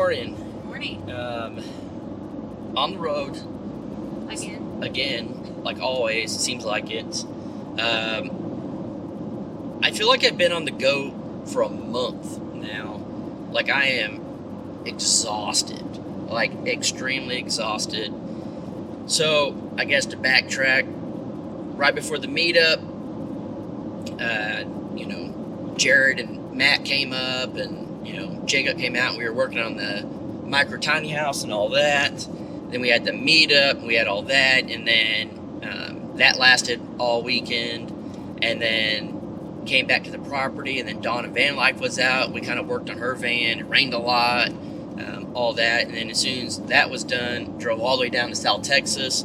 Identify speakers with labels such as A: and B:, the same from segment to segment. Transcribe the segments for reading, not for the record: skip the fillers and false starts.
A: morning.
B: Morning.
A: On the road.
B: Again,
A: like always, it seems like it. I feel like I've been on the go for a month now. Like, I am exhausted. Like, extremely exhausted. So, I guess to backtrack, right before the meetup, Jared and Matt came up, and, Jacob came out, and we were working on the micro tiny house and all that. Then we had the meetup, and we had all that, and then that lasted all weekend, and then came back to the property, and then Dawn and Van Life was out. We kind of worked on her van. It rained a lot, all that, and then as soon as that was done, drove all the way down to South Texas,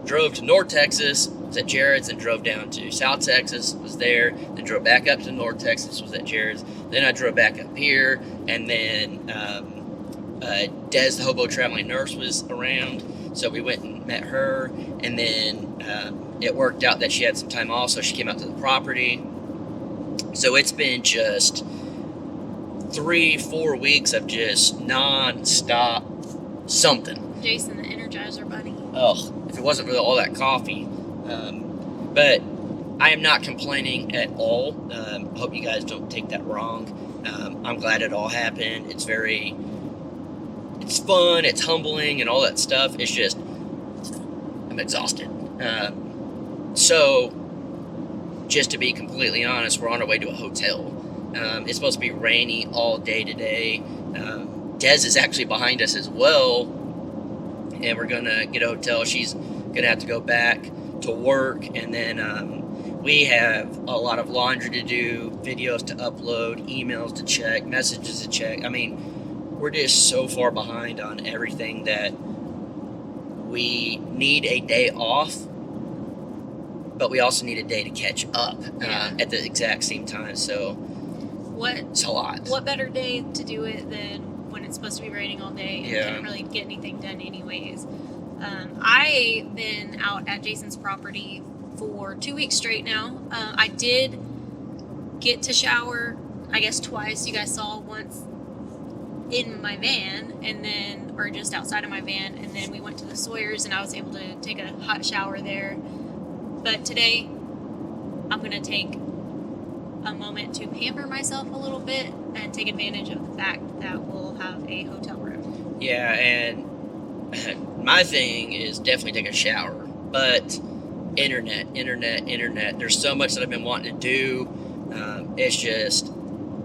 A: drove to North Texas, was at Jared's, and drove down to South Texas, was there, then drove back up to North Texas, was at Jared's, then I drove back up here, and then Des, the hobo traveling nurse, was around, so we went and met her, and then it worked out that she had some time off, so she came out to the property. So it's been just 3-4 weeks of just non-stop something.
B: Jason, the Energizer Bunny.
A: Oh, if it wasn't for all that coffee. But I am not complaining at all. Hope you guys don't take that wrong. I'm glad it all happened. It's fun, it's humbling, and all that stuff. It's just, I'm exhausted. So, just to be completely honest, we're on our way to a hotel. It's supposed to be rainy all day today. Des is actually behind us as well, and we're going to get a hotel. She's going to have to go back to work, and then we have a lot of laundry to do, videos to upload, emails to check, messages to check. I mean, we're just so far behind on everything that we need a day off, but we also need a day to catch up at the exact same time. So it's a lot.
B: What better day to do it than when it's supposed to be raining all day and can't really get anything done anyways. I've been out at Jason's property for 2 weeks straight now. I did get to shower, I guess twice. You guys saw once in my van, or just outside of my van, and then we went to the Sawyers, and I was able to take a hot shower there. But today, I'm going to take a moment to pamper myself a little bit and take advantage of the fact that we'll have a hotel room.
A: Yeah, and my thing is definitely take a shower, but internet. There's so much that I've been wanting to do. It's just,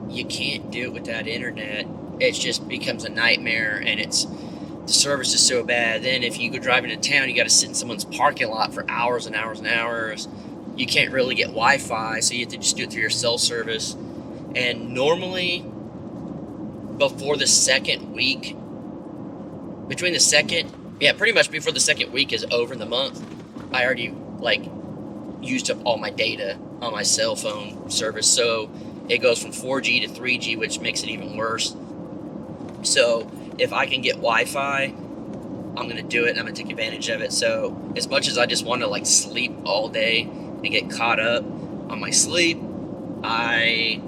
A: you can't do it without internet. It just becomes a nightmare, and the service is so bad. Then if you go driving to town, you got to sit in someone's parking lot for hours and hours and hours. You can't really get Wi-Fi, so you have to just do it through your cell service. And normally, before the second week, pretty much before the second week is over in the month, I already used up all my data on my cell phone service. So it goes from 4G to 3G, which makes it even worse. So if I can get Wi-Fi, I'm going to do it, and I'm going to take advantage of it. So as much as I just want to sleep all day and get caught up on my sleep, I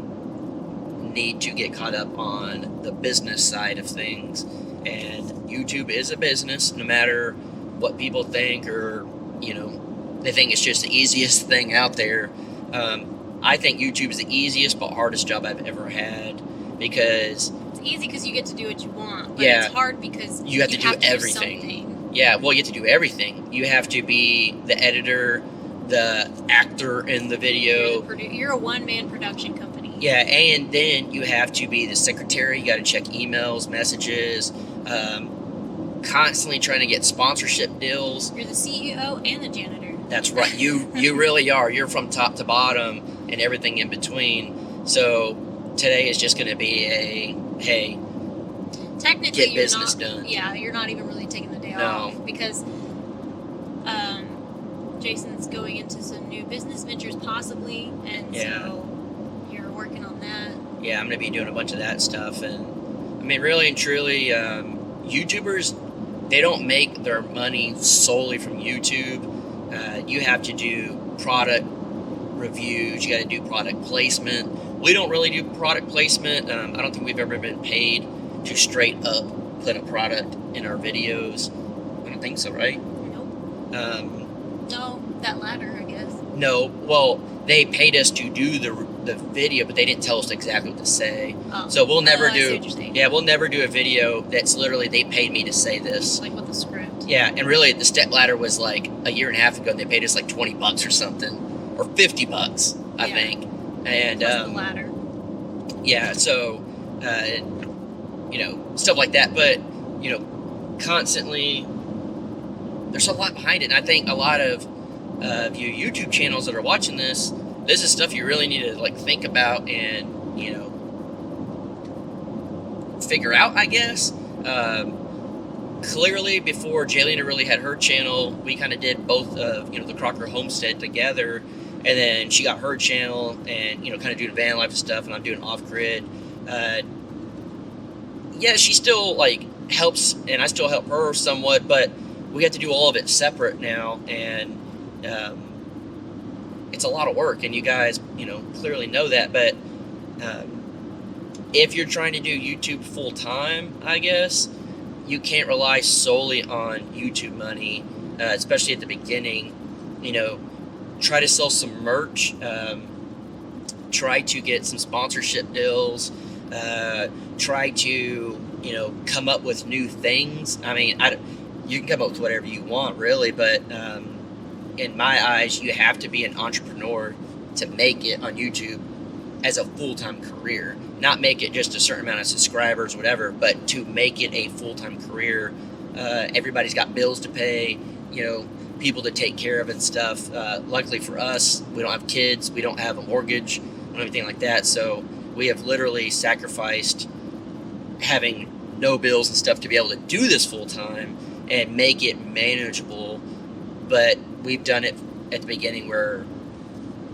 A: need to get caught up on the business side of things. And YouTube is a business, no matter what people think, or, they think it's just the easiest thing out there. I think YouTube is the easiest but hardest job I've ever had, because
B: it's easy because you get to do what you want, but it's hard because
A: you have to do everything. You have to do everything. You have to be the editor, the actor in the video.
B: You're a one-man production company.
A: Yeah, and then you have to be the secretary. You got to check emails, messages, constantly trying to get sponsorship deals.
B: You're the CEO and the janitor.
A: That's right. You really are. You're from top to bottom and everything in between. So today is just going to be
B: technically
A: get business done.
B: Yeah, you're not even really taking the day off, because Jason's going into some new business ventures possibly, and so you're working on that.
A: Yeah, I'm going to be doing a bunch of that stuff. And I mean, really and truly, YouTubers, they don't make their money solely from YouTube. You have to do product reviews. You got to do product placement. We don't really do product placement. I don't think we've ever been paid to straight up put a product in our videos. I don't think so, right?
B: Nope. No, that latter, I guess.
A: No, well, they paid us to do the video, but they didn't tell us exactly what to say.
B: Oh.
A: So we'll never
B: I see what you're
A: do.
B: saying.
A: Yeah, we'll never do a video that's literally they paid me to say this.
B: Like with the script.
A: Yeah, and really the step ladder was like a year and a half ago, and they paid us like $20 or something, or $50, I think. And
B: the ladder.
A: Yeah, so stuff like that. But constantly, there's a lot behind it, and I think a lot of you YouTube channels that are watching this is stuff you really need to like think about and figure out, I guess. Clearly, before Jaylena really had her channel, we kind of did both of the Crocker Homestead together, and then she got her channel and kind of doing van life and stuff, and I'm doing off grid. Yeah, she still like helps, and I still help her somewhat, but we have to do all of it separate now, and it's a lot of work, and you guys clearly know that. But if you're trying to do YouTube full time, I guess you can't rely solely on YouTube money, especially at the beginning. Try to sell some merch, try to get some sponsorship deals, try to come up with new things. I mean, you can come up with whatever you want, really, but in my eyes, you have to be an entrepreneur to make it on YouTube as a full-time career. Not make it just a certain amount of subscribers, whatever, but to make it a full-time career. Everybody's got bills to pay, people to take care of and stuff. Luckily for us, we don't have kids, we don't have a mortgage, or anything like that, so we have literally sacrificed having no bills and stuff to be able to do this full-time and make it manageable. But we've done it at the beginning where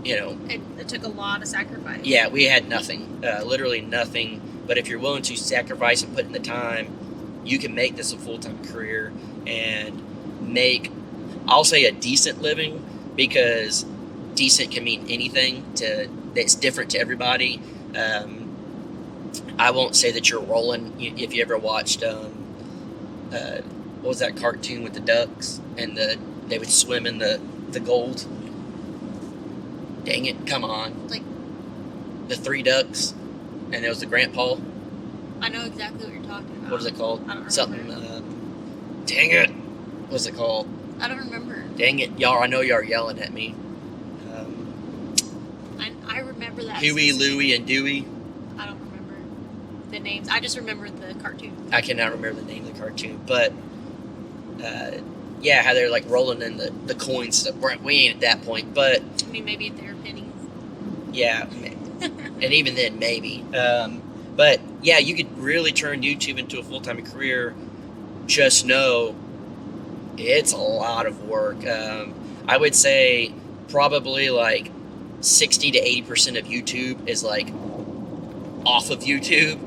B: it took a lot of sacrifice.
A: Yeah, we had nothing, literally nothing. But if you're willing to sacrifice and put in the time, you can make this a full-time career and make, I'll say, a decent living, because decent can mean anything that's different to everybody. I won't say that you're rolling. If you ever watched, what was that cartoon with the ducks and they would swim in the gold? Dang it, come on.
B: Like
A: the three ducks, and there was the grandpa.
B: I know exactly what you're talking about.
A: What is it called?
B: I don't remember.
A: Something, dang it. What's it called?
B: I don't remember.
A: Dang it, y'all, I know y'all are yelling at me.
B: I remember that.
A: Huey, Louie, and Dewey.
B: I don't remember the names. I just remember the cartoon.
A: I cannot remember the name of the cartoon, but yeah, how they're like rolling in the coins stuff. We ain't at that point, but
B: I mean, maybe if they were pennies.
A: Yeah, and even then, maybe. But yeah, you could really turn YouTube into a full-time career. Just know it's a lot of work. I would say probably like 60 to 80% of YouTube is like off of YouTube.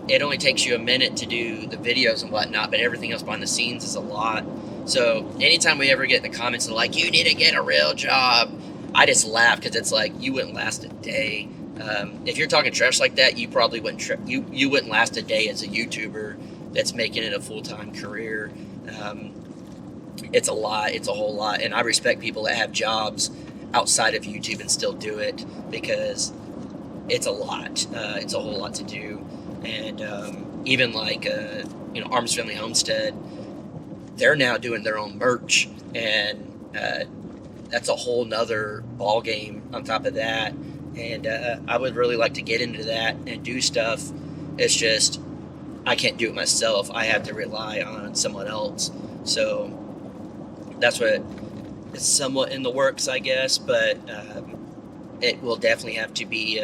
A: It only takes you a minute to do the videos and whatnot, but everything else behind the scenes is a lot. So anytime we ever get the comments like, you need to get a real job, I just laugh, because it's like, you wouldn't last a day. If you're talking trash like that, you probably wouldn't you wouldn't last a day as a YouTuber that's making it a full-time career. It's a lot. It's a whole lot. And I respect people that have jobs outside of YouTube and still do it, because it's a lot. It's a whole lot to do. And even like Arms Family Homestead, they're now doing their own merch, and that's a whole nother ball game on top of that. And I would really like to get into that and do stuff. It's just I can't do it myself. I have to rely on someone else. So that's what is somewhat in the works, I guess. But it will definitely have to be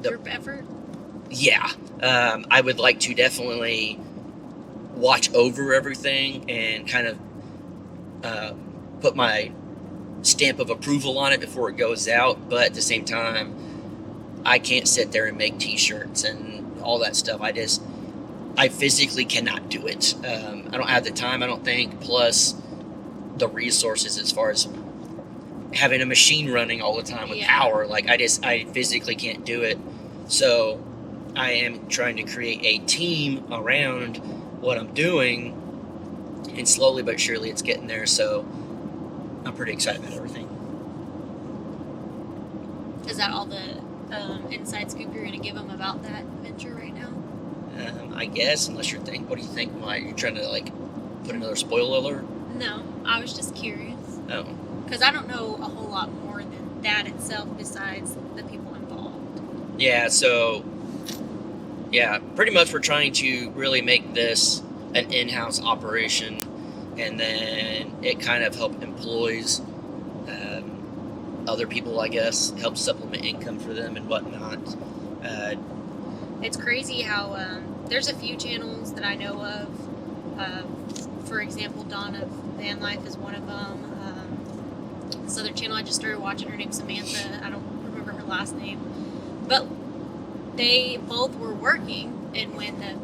B: group effort.
A: Yeah, I would like to definitely watch over everything and kind of put my stamp of approval on it before it goes out. But at the same time, I can't sit there and make t-shirts and all that stuff. I physically cannot do it. I don't have the time, I don't think, plus the resources as far as having a machine running all the time with power. Like I physically can't do it. So I am trying to create a team around what I'm doing, and slowly but surely it's getting there. So I'm pretty excited about everything.
B: Is that all the inside scoop you're going to give them about that venture right now?
A: I guess, unless you're what do you think? Why you're trying to like put another spoiler alert?
B: No, I was just curious.
A: Oh.
B: Because I don't know a whole lot more than that itself besides the people involved.
A: Yeah, so, yeah, pretty much we're trying to really make this an in-house operation, and then it kind of employs other people, I guess, help supplement income for them and whatnot.
B: It's crazy how there's a few channels that I know of. For example, Dawn of Van Life is one of them. This other channel I just started watching, her name's Samantha. I don't remember her last name. But they both were working, and when the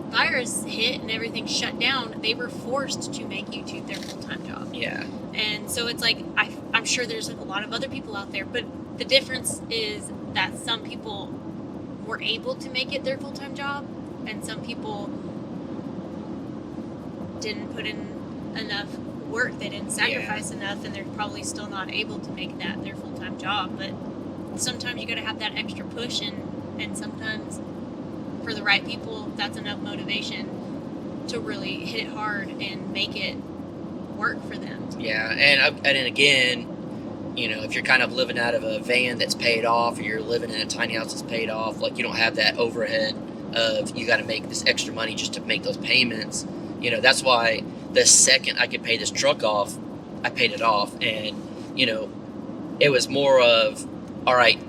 B: virus hit and everything shut down, they were forced to make YouTube their full-time job.
A: Yeah.
B: And so it's like, I'm sure there's a lot of other people out there, but the difference is that some people were able to make it their full-time job, and some people didn't put in enough work, they didn't sacrifice enough, and they're probably still not able to make that their full-time job. But sometimes you got to have that extra push, and sometimes for the right people that's enough motivation to really hit it hard and make it work for them.
A: Yeah, and then again, you know, if you're kind of living out of a van that's paid off, or you're living in a tiny house that's paid off, like you don't have that overhead of you got to make this extra money just to make those payments. You know, that's why the second I could pay this truck off, I paid it off. And, you know, it was more of, all right,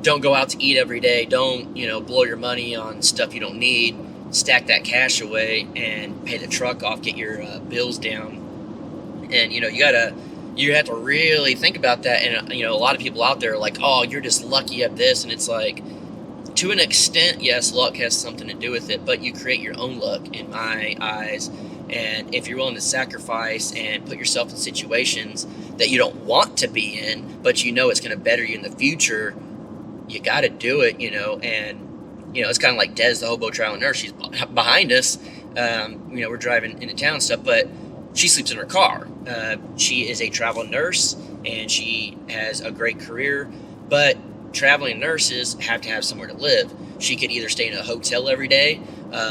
A: don't go out to eat every day. Don't, you know, blow your money on stuff you don't need. Stack that cash away and pay the truck off, get your bills down. And, you know, you have to really think about that. And, you know, a lot of people out there are like, oh, you're just lucky at this. And it's like, to an extent, yes, luck has something to do with it, but you create your own luck in my eyes. And if you're willing to sacrifice and put yourself in situations that you don't want to be in, but you know it's going to better you in the future, you got to do it, you know. And, you know, it's kind of like Des, the hobo traveling nurse. She's behind us. You know, we're driving into town and stuff, but she sleeps in her car. She is a traveling nurse, and she has a great career, but traveling nurses have to have somewhere to live. She could either stay in a hotel every day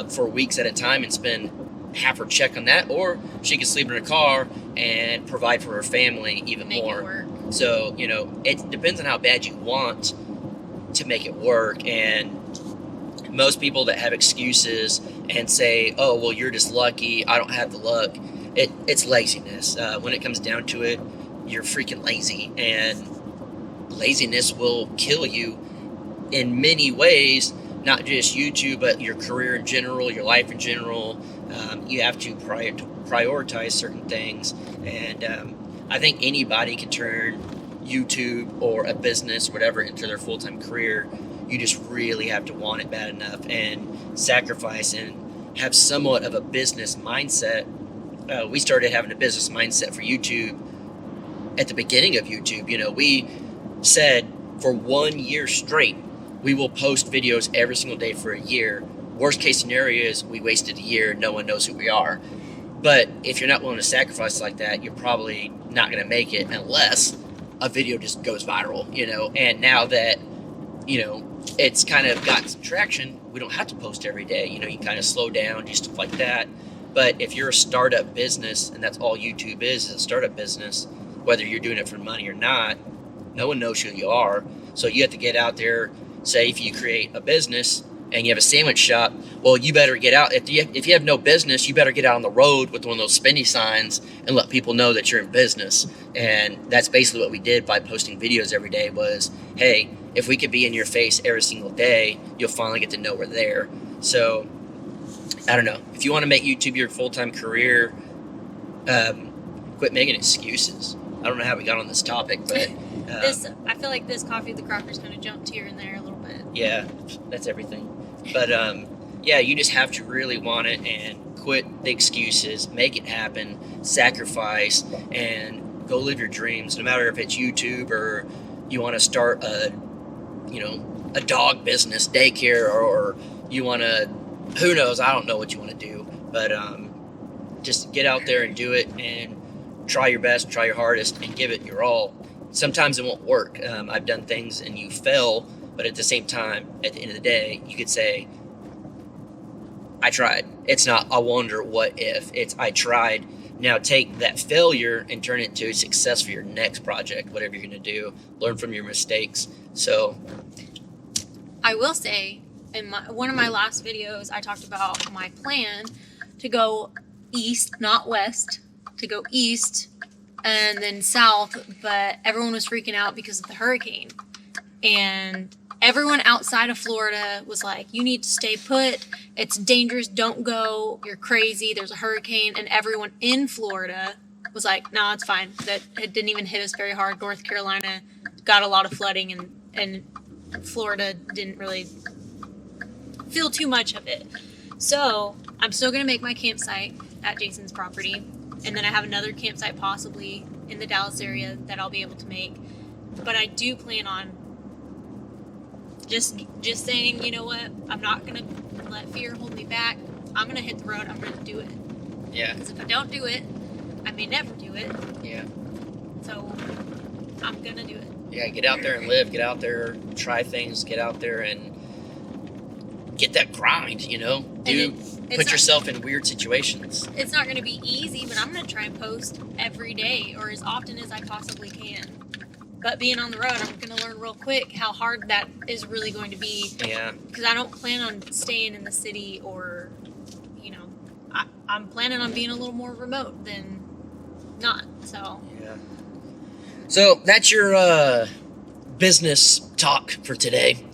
A: for weeks at a time and spend half her check on that, or she could sleep in her car and provide for her family even more. So, you know, it depends on how bad you want to make it work. And most people that have excuses and say, oh, well, you're just lucky, I don't have the luck, it's laziness. When it comes down to it, you're freaking lazy, and laziness will kill you in many ways, not just YouTube, but your career in general, your life in general. You have to prioritize certain things, and I think anybody can turn YouTube or a business, whatever, into their full-time career. You just really have to want it bad enough and sacrifice and have somewhat of a business mindset. We started having a business mindset for YouTube at the beginning of YouTube. You know, we said for 1 year straight, we will post videos every single day for a year. Worst case scenario is we wasted a year, no one knows who we are. But if you're not willing to sacrifice like that, you're probably not going to make it unless a video just goes viral, you know. And now that, you know, it's kind of gotten some traction, we don't have to post every day. You know, you kind of slow down, do stuff like that. But if you're a startup business, and that's all YouTube is a startup business, whether you're doing it for money or not, no one knows who you are. So you have to get out there. Say if you create a business and you have a sandwich shop, well, you better get out. If you have no business, you better get out on the road with one of those spinny signs and let people know that you're in business. And that's basically what we did by posting videos every day was, hey, if we could be in your face every single day, you'll finally get to know we're there. So, I don't know. If you want to make YouTube your full-time career, quit making excuses. I don't know how we got on this topic, but...
B: I feel like this Coffee with the Crockers kind of jumped here and there a little bit.
A: Yeah, that's everything. But, yeah, you just have to really want it and quit the excuses, make it happen, sacrifice, and go live your dreams, no matter if it's YouTube or you want to start a dog business, daycare, or you want to, who knows, I don't know what you want to do, but just get out there and do it and try your best, try your hardest, and give it your all. Sometimes it won't work. I've done things and you fail, but at the same time, at the end of the day, you could say, I tried. It's not, I wonder what if. It's, I tried. Now take that failure and turn it into a success for your next project, whatever you're going to do. Learn from your mistakes. So
B: I will say, in one of my last videos, I talked about my plan to go east, not west, to go east and then south, but everyone was freaking out because of the hurricane. And everyone outside of Florida was like, you need to stay put. It's dangerous. Don't go. You're crazy. There's a hurricane. And everyone in Florida was like, no, it's fine. That it didn't even hit us very hard. North Carolina got a lot of flooding, and Florida didn't really feel too much of it. So I'm still going to make my campsite at Jason's property. And then I have another campsite possibly in the Dallas area that I'll be able to make. But I do plan on just saying, you know what, I'm not going to let fear hold me back. I'm going to hit the road. I'm going to do it.
A: yeah,
B: Because if I don't do it, I may never do it.
A: yeah.
B: So I'm going to do it.
A: Yeah, get out there and live. Get out there, try things. Get out there and get that grind, Put yourself in weird situations.
B: It's not going to be easy, but I'm going to try and post every day or as often as I possibly can. But being on the road, I'm going to learn real quick how hard that is really going to be.
A: Yeah.
B: Because I don't plan on staying in the city or, I'm planning on being a little more remote than not. So.
A: Yeah. So that's your business talk for today.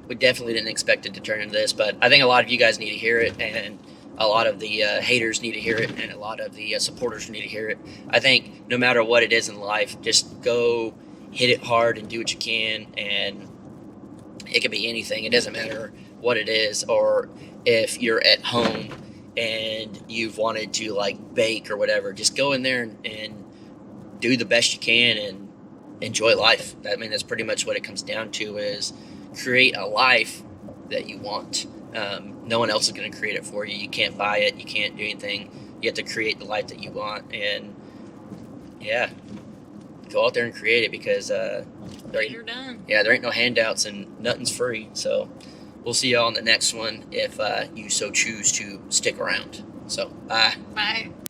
A: We definitely didn't expect it to turn into this, but I think a lot of you guys need to hear it, and a lot of the haters need to hear it, and a lot of the supporters need to hear it. I think no matter what it is in life, just go hit it hard and do what you can, and it could be anything. It doesn't matter what it is, or if you're at home and you've wanted to like bake or whatever, just go in there and do the best you can and enjoy life. I mean, that's pretty much what it comes down to, is create a life that you want. No one else is going to create it for you. You can't buy it. You can't do anything. You have to create the life that you want. And yeah, go out there and create it, because
B: You're done.
A: yeah, there ain't no handouts and nothing's free. So we'll see y'all on the next one if you so choose to stick around. So bye.
B: Bye.